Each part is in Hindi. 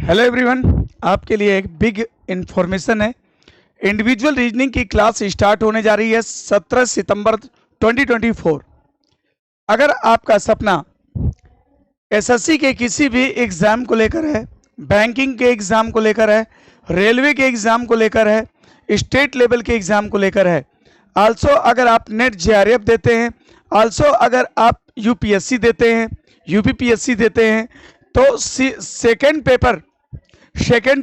हेलो एवरीवन, आपके लिए एक बिग इन्फॉर्मेशन है। इंडिविजुअल रीजनिंग की क्लास स्टार्ट होने जा रही है 17 सितंबर 2024। अगर आपका सपना एसएससी के किसी भी एग्ज़ाम को लेकर है, बैंकिंग के एग्ज़ाम को लेकर है, रेलवे के एग्ज़ाम को लेकर है, स्टेट लेवल के एग्ज़ाम को लेकर है, आल्सो अगर आप नेट जेआरएफ देते हैं, आल्सो अगर आप यूपीएससी देते हैं, यूपीपीएससी देते हैं, तो सेकेंड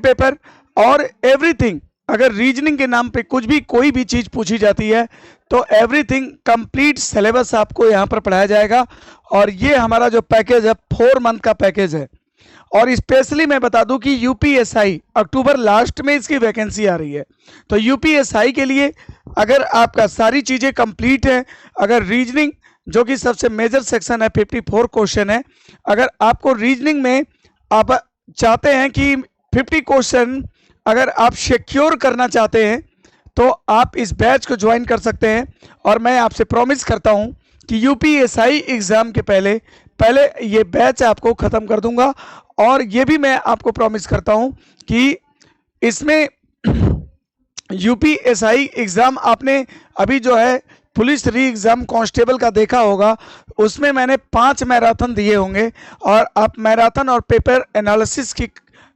पेपर और एवरीथिंग, अगर रीजनिंग के नाम पे कुछ भी कोई भी चीज़ पूछी जाती है तो एवरीथिंग कंप्लीट सिलेबस आपको यहाँ पर पढ़ाया जाएगा। और ये हमारा जो पैकेज है 4 मंथ का पैकेज है। और स्पेशली मैं बता दूं कि यूपीएसआई अक्टूबर लास्ट में इसकी वैकेंसी आ रही है। तो यूपीएसआई के लिए अगर आपका सारी चीज़ें कंप्लीट है, अगर रीजनिंग जो कि सबसे मेजर सेक्शन है 54 क्वेश्चन है, अगर आपको रीजनिंग में आप चाहते हैं कि 50 क्वेश्चन अगर आप सिक्योर करना चाहते हैं तो आप इस बैच को ज्वाइन कर सकते हैं। और मैं आपसे प्रॉमिस करता हूं कि यूपीएसआई एग्ज़ाम के पहले पहले ये बैच आपको ख़त्म कर दूंगा। और ये भी मैं आपको प्रॉमिस करता हूं कि इसमें यूपीएसआई एग्ज़ाम आपने अभी जो है पुलिस री एग्ज़ाम कांस्टेबल का देखा होगा, उसमें मैंने 5 मैराथन दिए होंगे और आप मैराथन और पेपर एनालिसिस की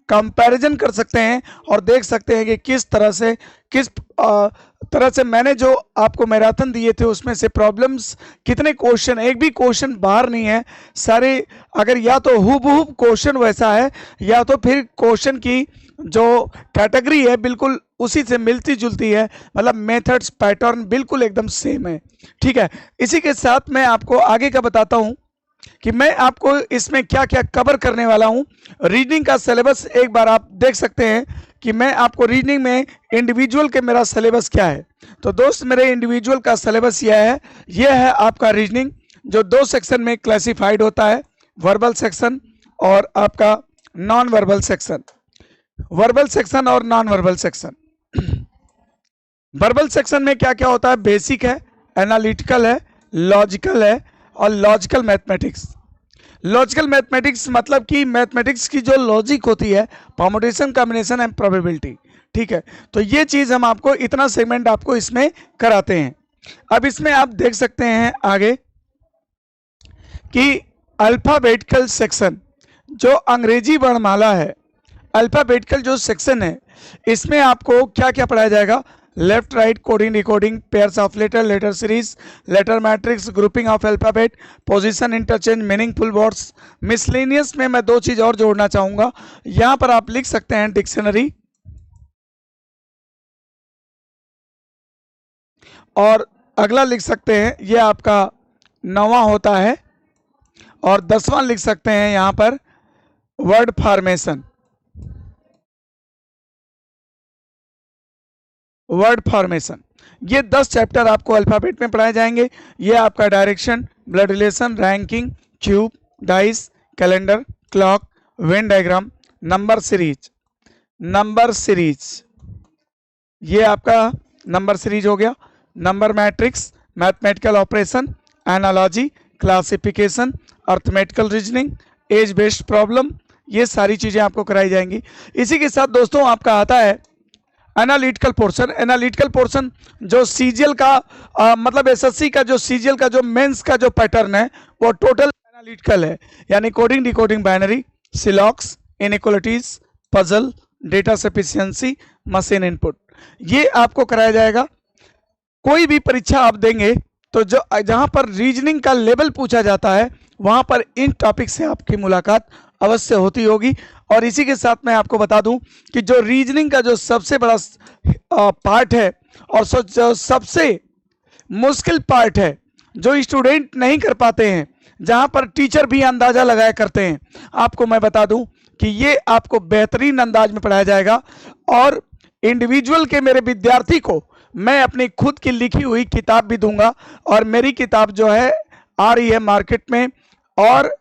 कंपैरिजन कर सकते हैं और देख सकते हैं कि किस तरह से मैंने जो आपको मैराथन दिए थे उसमें से प्रॉब्लम्स कितने क्वेश्चन, एक भी क्वेश्चन बाहर नहीं है सारे। अगर या तो हूबहू क्वेश्चन वैसा है या तो फिर क्वेश्चन की जो कैटेगरी है बिल्कुल उसी से मिलती जुलती है, मतलब मेथड्स पैटर्न बिल्कुल एकदम सेम है। ठीक है, इसी के साथ मैं आपको आगे का बताता हूं कि मैं आपको इसमें क्या क्या कवर करने वाला हूं। रीजनिंग का सिलेबस एक बार आप देख सकते हैं कि मैं आपको रीजनिंग में इंडिविजुअल के मेरा सिलेबस क्या है। तो दोस्त मेरे इंडिविजुअल का सिलेबस यह है आपका रीजनिंग, जो 2 सेक्शन में क्लासिफाइड होता है, वर्बल सेक्शन और आपका non verbal section. Verbal section और non verbal section. Verbal section में क्या क्या होता है? बेसिक है, एनालिटिकल है, लॉजिकल है और लॉजिकल मैथमेटिक्स। लॉजिकल मैथमेटिक्स मतलब कि मैथमेटिक्स की जो लॉजिक होती है, परमुटेशन, कॉम्बिनेशन एंड प्रोबेबिलिटी। ठीक है, तो ये चीज़ हम आपको इतना सेगमेंट आपको इसमें कराते हैं। अब इसमें आप देख सकते हैं आगे कि अल्फ़ाबेटिकल सेक्शन, जो अंग्रेजी वर्णमाला है, अल्फ़ाबेटिकल जो सेक्शन है, इसमें आपको क्या क्या पढ़ाया जाएगा? Left right coding decoding, pairs of letter, letter series, letter matrix, grouping of alphabet, position interchange, meaningful words. Miscellaneous में मैं 2 चीज़ और जोड़ना चाहूँगा, यहाँ पर आप लिख सकते हैं डिक्शनरी, और अगला लिख सकते हैं ये आपका 9वां होता है, और 10वां लिख सकते हैं यहाँ पर वर्ड फॉर्मेशन। वर्ड फॉर्मेशन, ये 10 चैप्टर आपको अल्फ़ाबेट में पढ़ाए जाएंगे। ये आपका direction, blood relation, ranking, cube, dice, calendar, clock, Venn diagram, number series, ये आपका नंबर सीरीज हो गया। Number matrix, mathematical operation, analogy, classification, arithmetical reasoning, age based problem, ये सारी चीज़ें आपको कराई जाएंगी। इसी के साथ दोस्तों आपका आता है एनालिटिकल पोर्शन। एनालिटिकल पोर्शन जो सीजीएल का मतलब एसएससी का जो सीजीएल का जो मेंस का जो पैटर्न है वो टोटल एनालिटिकल है, यानी कोडिंग डिकोडिंग, बाइनरी, सिलॉक्स, inequalities, puzzle, data sufficiency, machine input, ये आपको कराया जाएगा। कोई भी परीक्षा आप देंगे तो जो जहां पर रीजनिंग का लेवल पूछा जाता है वहां पर इन टॉपिक से आपकी मुलाकात अवश्य होती होगी। और इसी के साथ मैं आपको बता दूं कि जो रीजनिंग का जो सबसे बड़ा पार्ट है और जो सबसे मुश्किल पार्ट है, जो स्टूडेंट नहीं कर पाते हैं, जहां पर टीचर भी अंदाजा लगाया करते हैं, आपको मैं बता दूं कि ये आपको बेहतरीन अंदाज में पढ़ाया जाएगा। और इंडिविजुअल के मेरे विद्यार्थी को मैं अपनी खुद की लिखी हुई किताब भी दूंगा, और मेरी किताब जो है आ रही है मार्केट में, और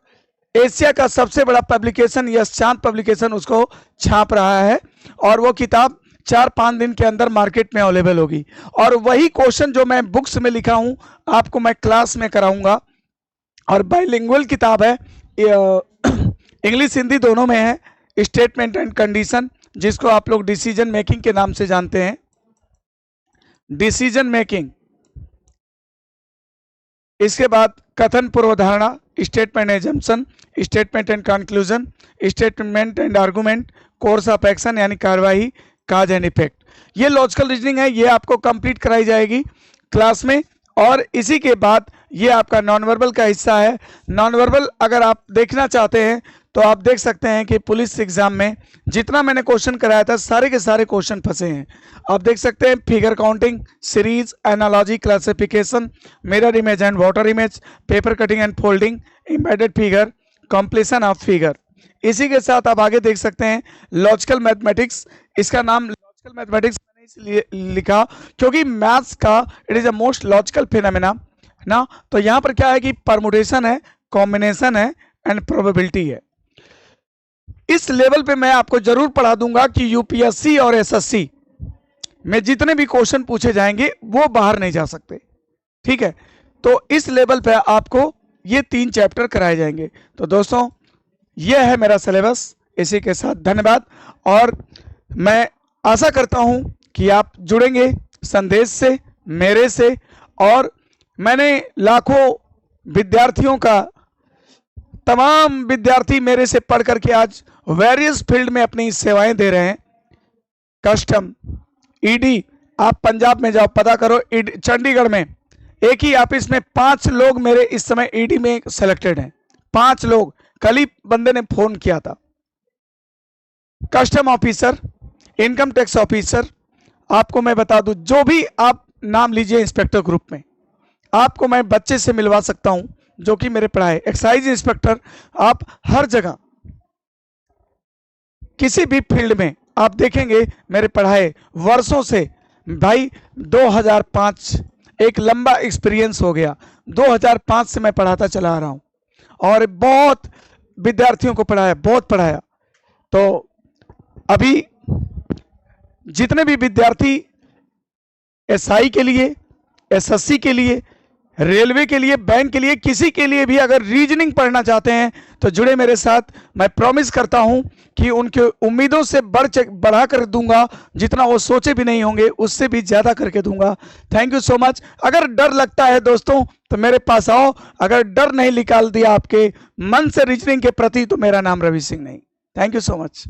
एशिया का सबसे बड़ा पब्लिकेशन यश चांद पब्लिकेशन उसको छाप रहा है, और वो किताब 4-5 दिन के अंदर मार्केट में अवेलेबल होगी। और वही क्वेश्चन जो मैं बुक्स में लिखा हूं आपको मैं क्लास में कराऊंगा। और बाइलिंगुअल किताब है, इंग्लिश हिंदी दोनों में है, स्टेटमेंट एंड कंडीशन, जिसको आप लोग डिसीजन मेकिंग के नाम से जानते हैं। डिसीजन मेकिंग, इसके बाद कथन पूर्वधारणा, statement assumption, statement and conclusion, statement and argument, course of action यानी कार्यवाही, काज एंड इफेक्ट। ये लॉजिकल रीजनिंग है, ये आपको कंप्लीट कराई जाएगी क्लास में। और इसी के बाद ये आपका नॉन वर्बल का हिस्सा है। नॉन वर्बल अगर आप देखना चाहते हैं तो आप देख सकते हैं कि पुलिस एग्जाम में जितना मैंने क्वेश्चन कराया था सारे के सारे क्वेश्चन फंसे हैं। आप देख सकते हैं figure counting, series, analogy, classification, mirror image and water image, paper cutting and folding, embedded figure, completion of figure. इसी के साथ आप आगे देख सकते हैं लॉजिकल मैथमेटिक्स। इसका नाम लॉजिकल मैथमेटिक्स मैंने इसलिए लिखा क्योंकि मैथ्स का it is a most logical phenomena ना। तो यहाँ पर क्या है कि परमुटेशन है, कॉम्बिनेशन है एंड प्रोबेबिलिटी है। इस लेवल पे मैं आपको जरूर पढ़ा दूंगा कि यूपीएससी और एसएससी में जितने भी क्वेश्चन पूछे जाएंगे वो बाहर नहीं जा सकते, ठीक है। तो इस लेवल पे आपको ये 3 चैप्टर कराए जाएंगे। तो दोस्तों ये है मेरा सिलेबस। इसी के साथ धन्यवाद, और मैं आशा करता हूं कि आप जुड़ेंगे संदेश से, मेरे से। और मैंने लाखों विद्यार्थियों का, तमाम विद्यार्थी मेरे से पढ़ करके आज वेरियस फील्ड में अपनी सेवाएं दे रहे हैं। कस्टम, ईडी, आप पंजाब में जाओ पता करो, चंडीगढ़ में एक ही ऑफिस में 5 लोग मेरे इस समय ईडी में सेलेक्टेड हैं। 5 लोग, कल ही बंदे ने फोन किया था। Custom officer, income tax officer, आपको मैं बता दूं, जो भी आप नाम लीजिए इंस्पेक्टर ग्रुप में, आपको मैं बच्चे से मिलवा सकता हूं जो कि मेरे पढ़ाए। एक्साइज इंस्पेक्टर, आप हर जगह किसी भी फील्ड में आप देखेंगे मेरे पढ़ाए वर्षों से। भाई 2005 एक लंबा एक्सपीरियंस हो गया। 2005 से मैं पढ़ाता चला आ रहा हूं और बहुत विद्यार्थियों को पढ़ाया, बहुत पढ़ाया। तो अभी जितने भी विद्यार्थी एसआई के लिए, एसएससी के लिए, रेलवे के लिए, बैंक के लिए, किसी के लिए भी अगर रीजनिंग पढ़ना चाहते हैं तो जुड़े मेरे साथ। मैं प्रॉमिस करता हूं कि उनके उम्मीदों से बढ़ा कर दूंगा, जितना वो सोचे भी नहीं होंगे उससे भी ज्यादा करके दूंगा। Thank you so much. अगर डर लगता है दोस्तों तो मेरे पास आओ। अगर डर नहीं निकाल दिया आपके मन से रीजनिंग के प्रति तो मेरा नाम रवि सिंह नहीं। Thank you so much.